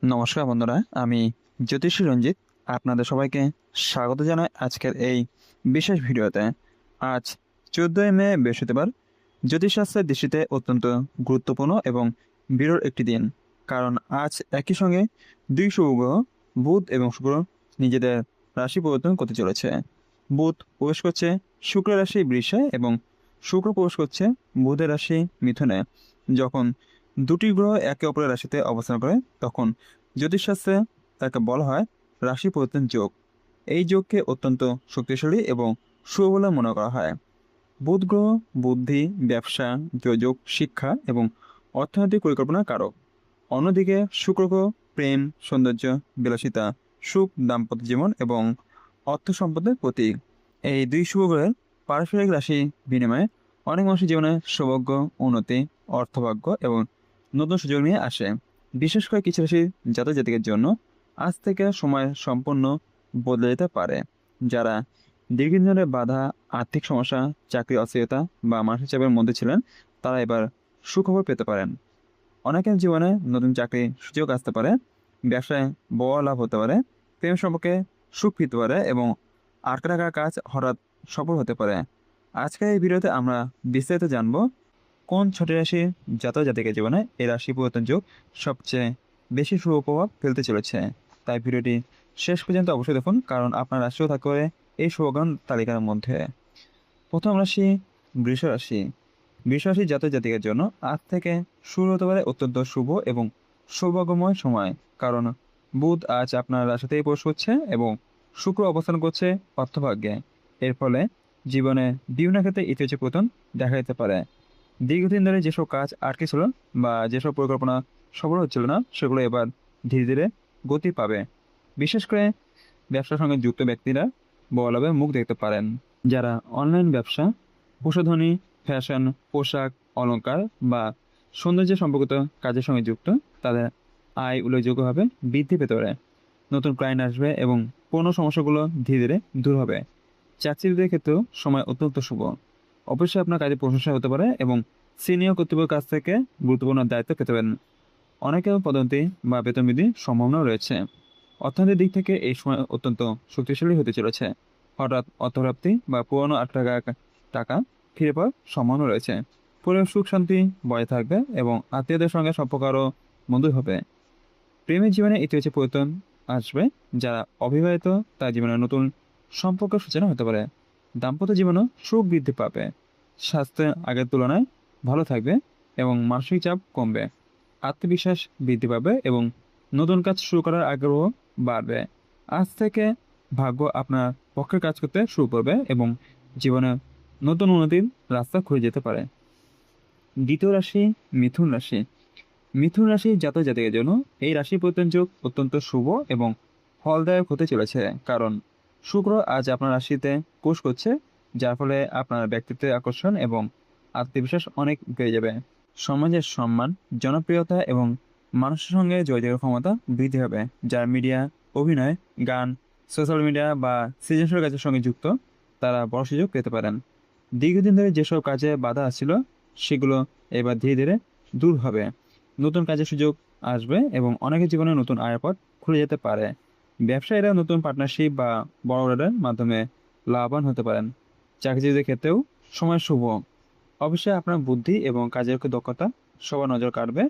নমস্কার বন্ধুরা, আমি জ্যোতিষী রঞ্জিত। আপনাদের সবাইকে স্বাগত জানাই আজকের এই বিশেষ ভিডিওতে। আজ 14ই মে বৃহস্পতিবার, জ্যোতিষশাস্ত্রের দৃষ্টিতে অত্যন্ত গুরুত্বপূর্ণ এবং বিরল একটি দিন। কারণ আজ একই সঙ্গে দুই শুভগ্রহ বুধ এবং শুক্র নিজেদের রাশি পরিবর্তন করতে চলেছে। বুধ প্রবেশ করছে শুক্র রাশি বৃষে এবং শুক্র প্রবেশ করছে বুধের রাশি মিথুনে। যখন দুটি গ্রহ একে অপরের রাশিতে অবস্থান করে তখন জ্যোতিষশাস্ত্রে তাকে বলা হয় রাশি পরিবর্তন যোগ। এই যোগকে অত্যন্ত শক্তিশালী এবং শুভ বলে মনে করা হয়। বুধ গ্রহ বুদ্ধি, ব্যবসা, যোগাযোগ, শিক্ষা এবং অর্থনৈতিক পরিকল্পনার কারক। অন্যদিকে শুক্র গ্রহ প্রেম, সৌন্দর্য, বিলাসিতা, সুখ, দাম্পত্য জীবন এবং অর্থ সম্পদের প্রতীক। এই দুই শুভ গ্রহের পারস্পরিক রাশি বিনিময়ে অনেক মানুষের জীবনে সৌভাগ্য, উন্নতি, অর্থভাগ্য এবং নতুন সুযোগ নিয়ে আসে। বিশেষ করে কিছু রাশি জাতক জাতিকের জন্য আজ থেকে সময় সম্পূর্ণ বদলে যেতে পারে। যারা দীর্ঘদিন ধরে বাধা, আর্থিক সমস্যা, চাকরি অস্থিরতা বা মানসিক চাপের মধ্যে ছিলেন, তারা এবার সুখবর পেতে পারেন। অনেকের জীবনে নতুন চাকরির সুযোগ আসতে পারে, ব্যবসায় বড় লাভ হতে পারে, প্রেম সম্পর্কে সুখ ফিরতে পারে এবং আটকে থাকা কাজ হঠাৎ সফল হতে পারে। আজকের এই ভিডিওতে আমরা বিস্তারিত জানব কোন ছটি রাশির জাতক জাতিকের জীবনে এই রাশি পরিবর্তন যোগ সবচেয়ে বেশি শুভ প্রভাব ফেলতে চলেছে। তাই ভিডিওটি শেষ পর্যন্ত অবশ্যই দেখুন, কারণ আপনার রাশিও থাকতে পারে এই শুভগ্রহ তালিকার মধ্যে। প্রথম রাশি বৃষ রাশি। বৃষ রাশির জাতক জাতিকের জন্য আজ থেকে শুরু হতে পারে অত্যন্ত শুভ এবং সৌভাগ্যময় সময়। কারণ বুধ আজ আপনার রাশিতেই প্রবেশ করছে এবং শুক্র অবস্থান করছে অর্থভাগ্যে। এর ফলে জীবনে বিভিন্ন ক্ষেত্রে ইতিবাচক পতন দেখা যেতে পারে। দীর্ঘদিন ধরে যেসব কাজ আটকে ছিল বা যেসব পরিকল্পনা সফল হচ্ছিল না, সেগুলো এবার ধীরে ধীরে গতি পাবে। বিশেষ করে ব্যবসার সঙ্গে যুক্ত ব্যক্তিরা বড় লাভের মুখ দেখতে পারেন। যারা অনলাইন ব্যবসা, প্রসাধনী, ফ্যাশন, পোশাক, অলংকার বা সৌন্দর্য সম্পর্কিত কাজের সঙ্গে যুক্ত, তাদের আয় উল্লেখযোগ্যভাবে বৃদ্ধি পেতে পারে। নতুন ক্লায়েন্ট আসবে এবং পুরনো সমস্যাগুলো ধীরে ধীরে দূর হবে। চাকরিদের ক্ষেত্রেও সময় অত্যন্ত শুভ। অবশ্যই আপনার কাজে প্রশংসা হতে পারে এবং সিনিয়র কর্তৃপক্ষের কাছ থেকে গুরুত্বপূর্ণ দায়িত্ব পেতে পারেন। অনেকেও পদোন্নতি বা বেতন বৃদ্ধির সম্ভাবনাও রয়েছে। অর্থনৈতিক দিক থেকে এই সময় অত্যন্ত শক্তিশালী হতে চলেছে। হঠাৎ অর্থপ্রাপ্তি বা পুরনো টাকা ফিরে পাওয়ার সম্ভাবনা রয়েছে। পরিবার সুখ শান্তি বজায় থাকবে এবং আত্মীয়দের সঙ্গে সম্পর্ক আরও মধুর হবে। প্রেমের জীবনে ইতিবাচক পরিবর্তন আসবে। যারা অবিবাহিত তার জীবনে নতুন সম্পর্কের সূচনা হতে পারে। দাম্পত্য জীবনেও সুখ বৃদ্ধি পাবে। স্বাস্থ্য আগের তুলনায় ভালো থাকবে এবং মানসিক চাপ কমবে। আত্মবিশ্বাস বৃদ্ধি পাবে এবং নতুন কাজ শুরু করার আগ্রহ বাড়বে। আজ থেকে ভাগ্য আপনার পক্ষে কাজ করতে শুরু করবে এবং জীবনে নতুন উন্নতির রাস্তা খুঁজে যেতে পারে। দ্বিতীয় রাশি মিথুন রাশি। মিথুন রাশি জাতক জাতিকের জন্য এই রাশি পরিবর্তন যোগ অত্যন্ত শুভ এবং ফলদায়ক হতে চলেছে। কারণ শুক্র আজ আপনার রাশিতে প্রবেশ করছে, যার ফলে আপনার ব্যক্তিত্বের আকর্ষণ এবং আত্মবিশ্বাস অনেক বেড়ে যাবে। সমাজের সম্মান, জনপ্রিয়তা এবং মানুষের সঙ্গে যোগাযোগের ক্ষমতা বৃদ্ধি হবে। যারা মিডিয়া, অভিনয়, গান, সোশ্যাল মিডিয়া বা সৃজনশীল কাজের সঙ্গে যুক্ত, তারা বড় সুযোগ পেতে পারেন। দীর্ঘদিন ধরে যেসব কাজে বাধা আসছিল, সেগুলো এবার ধীরে ধীরে দূর হবে। নতুন কাজের সুযোগ আসবে এবং অনেকের জীবনে নতুন আয়ের পথ খুলে যেতে পারে। ব্যবসায়ীরা নতুন পার্টনারশিপ বা বড় অর্ডারের মাধ্যমে লাভবান হতে পারেন। চাকরিজীবীদের ক্ষেত্রেও সময় শুভ। অবশ্যই আপনার বুদ্ধি এবং কাজের দক্ষতা সবার নজর কাড়বে।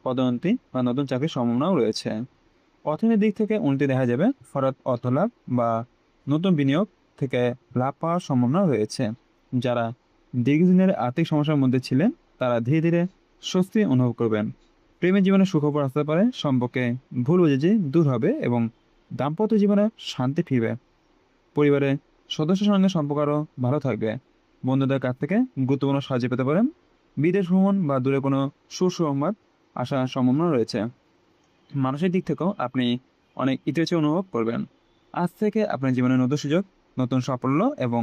পদোন্নতি বা নতুন চাকরির সম্ভাবনাও রয়েছে। অর্থনৈতিক দিক থেকে উন্নতি দেখা যাবে। হঠাৎ অর্থ লাভ বা নতুন বিনিয়োগ থেকে লাভ পাওয়ার সম্ভাবনা রয়েছে। যারা দীর্ঘদিনের আর্থিক সমস্যার মধ্যে ছিলেন, তারা ধীরে ধীরে স্বস্তি অনুভব করবেন। প্রেমের জীবনে সুখবর আসতে পারে, সম্পর্কে ভুল বুঝাবুঝি দূর হবে এবং দাম্পত্য জীবনে শান্তি ফিরবে। পরিবারের সদস্যের সঙ্গে সম্পর্ক আরও ভালো থাকবে। বন্ধুদের কাছ থেকে গুরুত্বপূর্ণ সাহায্য পেতে পারেন। বিদেশ ভ্রমণ বা দূরে কোনো সুসংবাদ আসার সম্ভাবনা রয়েছে। মানসিক দিক থেকেও আপনি অনেক ইতিবাচক অনুভব করবেন। আজ থেকে আপনার জীবনে নতুন সুযোগ, নতুন সাফল্য এবং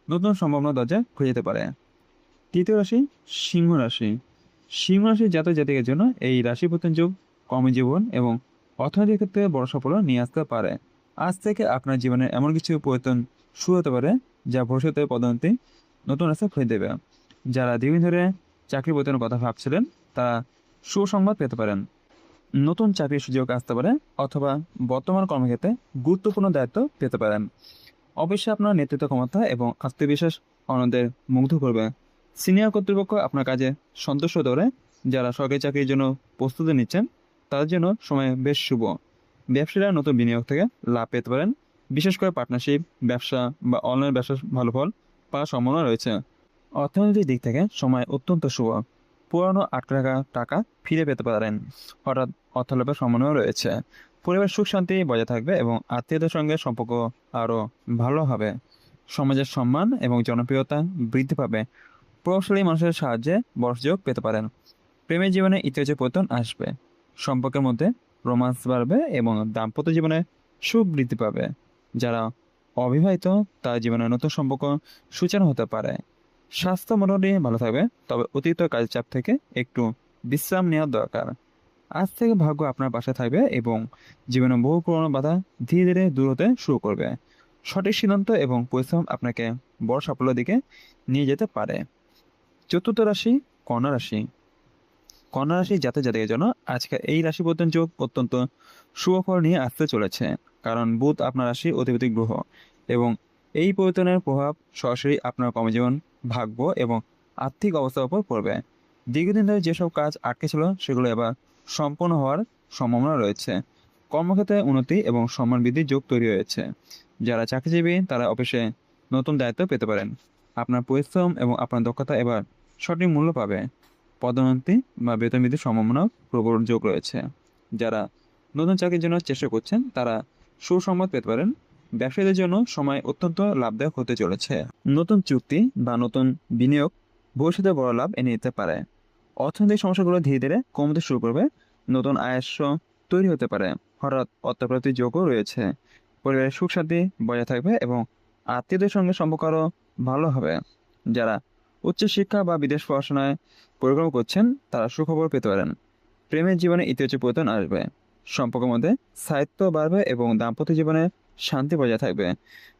নতুন সম্ভাবনা দরজা খুলে যেতে পারে। তৃতীয় রাশি সিংহ রাশি। সিংহ রাশির জাতক জাতিকের জন্য এই রাশি পতন যোগ কর্মজীবন এবং অর্থনৈতিক ক্ষেত্রে বড় সাফল্য নিয়ে আসতে পারে। আজ থেকে আপনার জীবনে এমন কিছু পরিবর্তন শুরু হতে পারে যা ভবিষ্যতে পদোন্নতি নতুন রাস্তা খুলে দেবে। যারা দীর্ঘদিন ধরে চাকরি পরিবর্তনের কথা ভাবছিলেন, তারা সুসংবাদ পেতে পারেন। নতুন চাকরির সুযোগ আসতে পারে অথবা বর্তমান কর্মক্ষেত্রে গুরুত্বপূর্ণ দায়িত্ব পেতে পারেন। অবশ্যই আপনার নেতৃত্ব ক্ষমতা এবং আত্মবিশ্বাস অন্যদের মুগ্ধ করবে। সিনিয়র কর্তৃপক্ষ আপনার কাজে সন্তুষ্ট হতে পারে। যারা সরকারি চাকরির জন্য প্রস্তুতি নিচ্ছেন তাদের জন্য সময় বেশ শুভ। ব্যবসায়ীরা নতুন বিনিয়োগ থেকে লাভ পেতে পারেন। বিশেষ করে পার্টনারশিপ ব্যবসা বা অনলাইন ব্যবসার ভালো ফল পাওয়ার সম্ভাবনা রয়েছে। অর্থনৈতিক দিক থেকে সময় অত্যন্ত শুভ। পুরানো আটকে রাখা টাকা ফিরে পেতে পারেন। হঠাৎ অর্থ লাভের সম্ভাবনাও রয়েছে। পরিবার সুখ শান্তি বজায় থাকবে এবং আত্মীয়দের সঙ্গে সম্পর্ক আরও ভালো হবে। সমাজের সম্মান এবং জনপ্রিয়তা বৃদ্ধি পাবে। প্রভাবশালী মানুষের সাহায্যে বড় সুযোগ পেতে পারেন। প্রেমের জীবনে ইতিবাচক পরিবর্তন আসবে। সম্পর্কের মধ্যে রোমান্স বাড়বে এবং দাম্পত্য জীবনে সুখ বৃদ্ধি পাবে। যারা অবিবাহিত তার জীবনে নতুন সম্পর্ক সূচনা হতে পারে। স্বাস্থ্য মোটামুটি ভালো থাকবে, তবে অতিরিক্ত কাজের চাপ থেকে একটু বিশ্রাম নেওয়া দরকার। আজ থেকে ভাগ্য আপনার পাশে থাকবে এবং জীবনে বহু পুরনো বাধা ধীরে ধীরে দূর হতে শুরু করবে। সঠিক সিদ্ধান্ত এবং পরিশ্রম আপনাকে বড় সাফল্যের দিকে নিয়ে যেতে পারে। চতুর্থ রাশি কন্যা রাশি। কন্যা রাশি জাতকের জন্য আজকের এই রাশি পরিবর্তন যোগ অত্যন্ত শুভ ফল নিয়ে আসতে চলেছে। কারণ বুধ আপনার রাশি অধিপতি গ্রহ এবং এই পরিবর্তনের প্রভাব সরাসরি আপনার কর্মজীবন, ভাগ্য এবং আর্থিক অবস্থার উপর পড়বে। দীর্ঘদিন ধরে যেসব কাজ আটকে ছিল সেগুলো এবার সম্পূর্ণ হওয়ার সম্ভাবনা রয়েছে। কর্মক্ষেত্রে উন্নতি এবং সম্মান বৃদ্ধির যোগ তৈরি হয়েছে। যারা চাকরিজীবী তারা অফিসে নতুন দায়িত্ব পেতে পারেন। আপনার পরিশ্রম এবং আপনার দক্ষতা এবার সঠিক মূল্য পাবে। পদোন্নতি বা বেতন বৃদ্ধির সম্ভাবনাও প্রবল যোগ রয়েছে। যারা নতুন চাকরির জন্য চেষ্টা করছেন তারা সুসংবাদ পেতে পারেন। ব্যবসায়ীদের জন্য সময় অত্যন্ত লাভদায়ক হতে চলেছে। নতুন চুক্তি বা নতুন বিনিয়োগ ভবিষ্যতে বড় লাভ এনে দিতে পারে। অর্থনৈতিক সমস্যাগুলো ধীরে ধীরে কমতে শুরু করবে। নতুন আয়ের উৎস তৈরি হতে পারে। হঠাৎ অর্থপ্রাপ্তির যোগও রয়েছে। পরিবারের সুখ শান্তি বজায় থাকবে এবং আত্মীয়দের সঙ্গে সম্পর্ক আরও ভালো হবে। যারা উচ্চশিক্ষা বা বিদেশ পড়াশোনায় পরিকল্পনা করছেন তারা সুখবর পেতে পারেন। প্রেমের জীবনে ইতিবাচক পরিবর্তন আসবে। সম্পর্কের মধ্যে স্থায়িত্ব বাড়বে এবং দাম্পত্য জীবনে শান্তি বজায় থাকবে।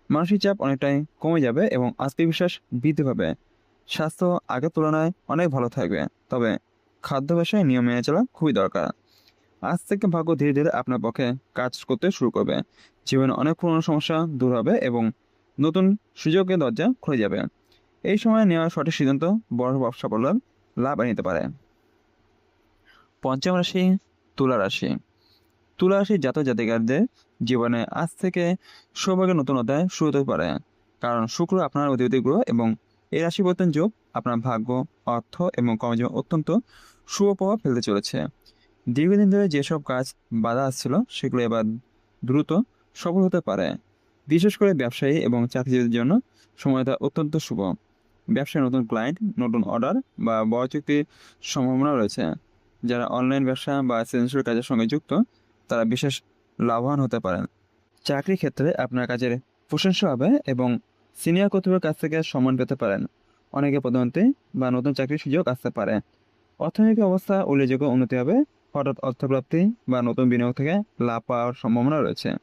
মানসিক চাপ অনেকটাই কমে যাবে এবং আত্মবিশ্বাস বৃদ্ধি পাবে। স্বাস্থ্য আগের তুলনায় অনেক ভালো থাকবে, তবে খাদ্যাভ্যাসে নিয়ম মেনে চলা খুবই দরকার। আজ থেকে ভাগ্য ধীরে ধীরে আপনার পক্ষে কাজ করতে শুরু করবে। জীবনে অনেক পুরনো সমস্যা দূর হবে এবং নতুন সুযোগের দরজা খুলে যাবে। এই সময় নেওয়া সঠিক সিদ্ধান্ত বড় সাফল্য লাভ এনে দিতে পারে। পঞ্চম রাশি তুলা রাশি। তুলা রাশির জাতিকাদের জীবনে আজ থেকে সৌভাগ্যের নতুন অধ্যায় শুরু হতে পারে। কারণ শুক্র আপনার অধিপতি গ্রহ এবং এই রাশি পরিবর্তন যোগ আপনার ভাগ্য, অর্থ এবং কর্মজীবন অত্যন্ত শুভ প্রভাব ফেলতে চলেছে। দীর্ঘদিন ধরে যেসব কাজ বাধা আসছিল সেগুলো এবার দ্রুত সফল হতে পারে। বিশেষ করে ব্যবসায়ী এবং চাকরিজীবীদের জন্য সময়টা অত্যন্ত শুভ। ব্যবসায় নতুন ক্লায়েন্ট, নতুন অর্ডার বা বড় চুক্তির সম্ভাবনা রয়েছে। যারা অনলাইন ব্যবসা বা সৃজনশীল কাজের সঙ্গে যুক্ত তারা বিশেষ লাভবান হতে পারেন। চাকরি ক্ষেত্রে আপনার কাজের প্রশংসা হবে এবং সিনিয়র কর্তৃপক্ষের কাছ থেকে সম্মান পেতে পারেন। অনেকে পদোন্নতি বা নতুন চাকরির সুযোগ আসতে পারে। অর্থনৈতিক অবস্থা উল্লেখযোগ্য উন্নতি হবে। হঠাৎ অর্থপ্রাপ্তি বা নতুন বিনিয়োগ থেকে লাভ পাওয়ার সম্ভাবনা রয়েছে।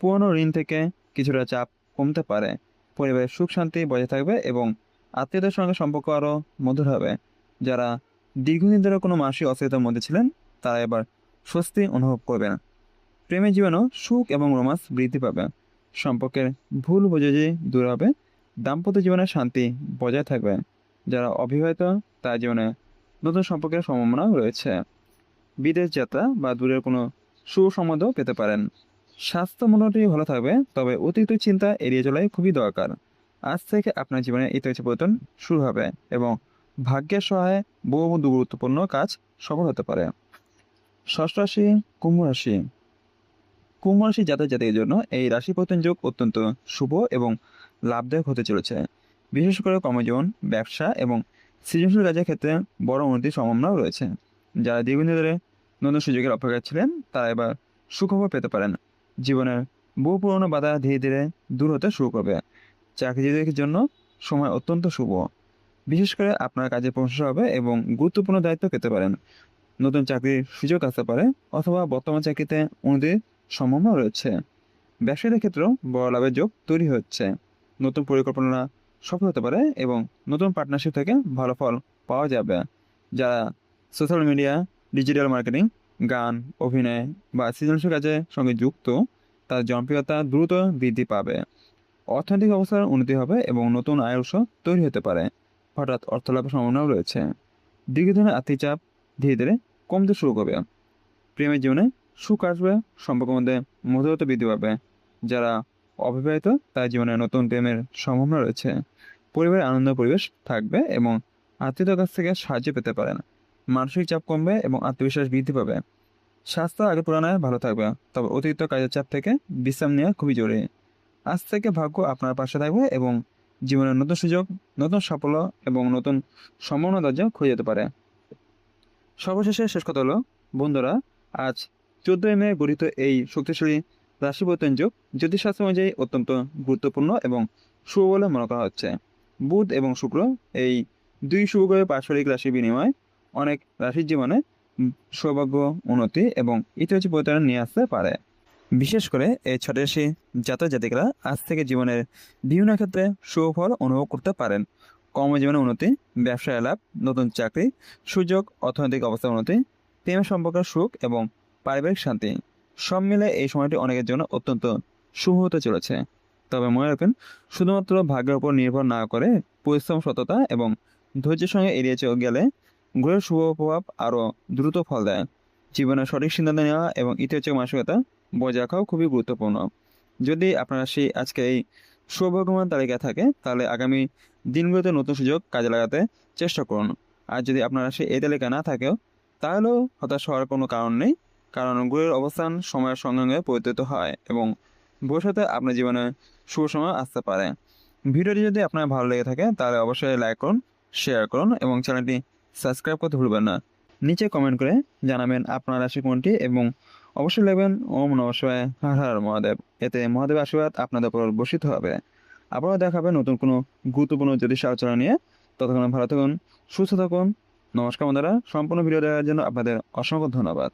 পুরনো ঋণ থেকে কিছুটা চাপ কমতে পারে। পরিবারের সুখ শান্তি বজায় থাকবে এবং আত্মীয়দের সঙ্গে সম্পর্ক আরও মধুর হবে। যারা দীর্ঘদিন ধরে কোনো মানসিক অস্থিরতার মধ্যে ছিলেন তারা এবার স্বস্তি অনুভব করবেন। প্রেমের জীবনেও সুখ এবং রোমান্স বৃদ্ধি পাবে। সম্পর্কের ভুল বোঝাবুঝি দূর হবে। দাম্পত্য জীবনে শান্তি বজায় থাকবে। যারা অবিবাহিত তার জীবনে নতুন সম্পর্কের সম্ভাবনা রয়েছে। বিদেশ যাত্রা বা দূরের কোনো সুসংবাদও পেতে পারেন। স্বাস্থ্য মোটামুটি ভালো থাকবে, তবে অতিরিক্ত চিন্তা এড়িয়ে চলাই খুবই দরকার। আজ থেকে আপনার জীবনে ইতিবাচক পরিবর্তন শুরু হবে এবং ভাগ্যের সহায়ে বহু গুরুত্বপূর্ণ কাজ সফল হতে পারে। ষষ্ঠ রাশি কুম্ভ রাশি। কুম্ভ রাশি জাতকের জন্য এই রাশি পরিবর্তন যোগ অত্যন্ত শুভ এবং লাভদায়ক হতে চলেছে। বিশেষ করে কর্মজীবন, ব্যবসা এবং সৃজনশীল কাজের ক্ষেত্রে বড় উন্নতির সম্ভাবনাও রয়েছে। যারা দীর্ঘদিন ধরে নতুন সুযোগের অপেক্ষায় ছিলেন তারা এবার সুখবর পেতে পারেন। জীবনের বহু পুরনো বাধা ধীরে ধীরে দূর হতে শুরু করবে। চাকরিজীবীদের জন্য সময় অত্যন্ত শুভ। বিশেষ করে আপনার কাজের প্রশংসা হবে এবং গুরুত্বপূর্ণ দায়িত্ব পেতে পারেন। নতুন চাকরির সুযোগ আসতে পারে অথবা বর্তমান চাকরিতে উন্নতির সম্ভাবনা রয়েছে। ব্যবসায়ীদের ক্ষেত্রেও বড় লাভের যোগ তৈরি হচ্ছে। নতুন পরিকল্পনা সফল হতে পারে এবং নতুন পার্টনারশিপ থেকে ভালো ফল পাওয়া যাবে। যারা সোশ্যাল মিডিয়া, ডিজিটাল মার্কেটিং গান, অভিনয় বা সৃজনশীল কাজের সঙ্গে যুক্ত, তার জনপ্রিয়তা দ্রুত বৃদ্ধি পাবে। অর্থনৈতিক অবস্থার উন্নতি হবে এবং নতুন আয়ের উৎস তৈরি হতে পারে। হঠাৎ অর্থ লাভের সম্ভাবনাও রয়েছে। দীর্ঘদিনের আর্থিক চাপ ধীরে ধীরে কমতে শুরু করবে। প্রেমের জীবনে সুখ আসবে, সম্পর্কের মধ্যে মধুরতা বৃদ্ধি পাবে। যারা অবিবাহিত তার জীবনে নতুন প্রেমের সম্ভাবনা রয়েছে। পরিবারের আনন্দ পরিবেশ থাকবে এবং আত্মীয়দের কাছ থেকে সাহায্য পেতে পারেন। মানসিক চাপ কমবে এবং আত্মবিশ্বাস বৃদ্ধি পাবে। স্বাস্থ্য আগের তুলনায় ভালো থাকবে, তবে অতিরিক্ত কাজের চাপ থেকে বিশ্রাম নেওয়া খুবই জরুরি। আজ থেকে ভাগ্য আপনার পাশে থাকবে এবং জীবনের নতুন সুযোগ, নতুন সাফল্য এবং নতুন সম্ভাবনা দরজা খুলে যেতে পারে। সর্বশেষে শেষ কথা হলো, বন্ধুরা, আজ 14 মে গঠিত এই শক্তিশালী রাশি পরিবর্তন যোগ জ্যোতিষশাস্ত্র অনুযায়ী অত্যন্ত গুরুত্বপূর্ণ এবং শুভ বলে মনে করা হচ্ছে। বুধ এবং শুক্র, এই দুই শুভগ্রহের পারস্পরিক রাশি বিনিময় অনেক রাশির জীবনে সৌভাগ্য, উন্নতি এবং ইতিবাচক পরিবর্তন নিয়ে আসতে পারে। বিশেষ করে এই 6টি রাশি জাতক জাতিকারা আজ থেকে জীবনের বিভিন্ন ক্ষেত্রে শুভ ফল অনুভব করতে পারেন। কর্মজীবনে উন্নতি, ব্যবসায় লাভ, নতুন চাকরি সুযোগ, অর্থনৈতিক অবস্থার উন্নতি, প্রেমের সম্পর্কের সুখ এবং পারিবারিক শান্তি, সব মিলে এই সময়টি অনেকের জন্য অত্যন্ত শুভ হতে চলেছে। তবে মনে রাখবেন, শুধুমাত্র ভাগ্যের উপর নির্ভর না করে পরিশ্রম, সততা এবং ধৈর্যের সঙ্গে এড়িয়ে গেলে গ্রহের শুভ প্রভাব আরও দ্রুত ফল দেয়। জীবনের সঠিক সিদ্ধান্ত নেওয়া এবং ইতিবাচক মানসিকতা বজায় রাখাও খুবই গুরুত্বপূর্ণ। যদি আপনারা সেই আজকে এই সৌভাগ্যবান তালিকায় থাকে, তাহলে আগামী দিনগুলোতে নতুন সুযোগ কাজে লাগাতে চেষ্টা করুন। আর যদি আপনারা সেই এই তালিকায় না থাকেও, তাহলেও হতাশ হওয়ার কোনো কারণ নেই, কারণ গ্রহের অবস্থান সময়ের সঙ্গে সঙ্গে পরিবর্তিত হয় এবং ভবিষ্যতে আপনার জীবনে শুভ সময় আসতে পারে। ভিডিওটি যদি আপনার ভালো লেগে থাকে, তাহলে অবশ্যই লাইক করুন, শেয়ার করুন এবং চ্যানেলটি সাবস্ক্রাইব করতে ভুলবেন না। নিচে কমেন্ট করে জানাবেন আপনার রাশি কোনটি এবং অবশ্যই লিখবেন ওম নমঃ শিবায়, হর হর মহাদেব। এতে মহাদেবের আশীর্বাদ আপনাদের উপর বর্ষিত হবে। আবারও দেখা হবে নতুন কোনো গুরুত্বপূর্ণ জ্যোতিষ আলোচনা নিয়ে। ততক্ষণ ভালো থাকুন, সুস্থ থাকুন। নমস্কার বন্ধুরা, সম্পূর্ণ ভিডিও দেখার জন্য আপনাদের অসংখ্য ধন্যবাদ।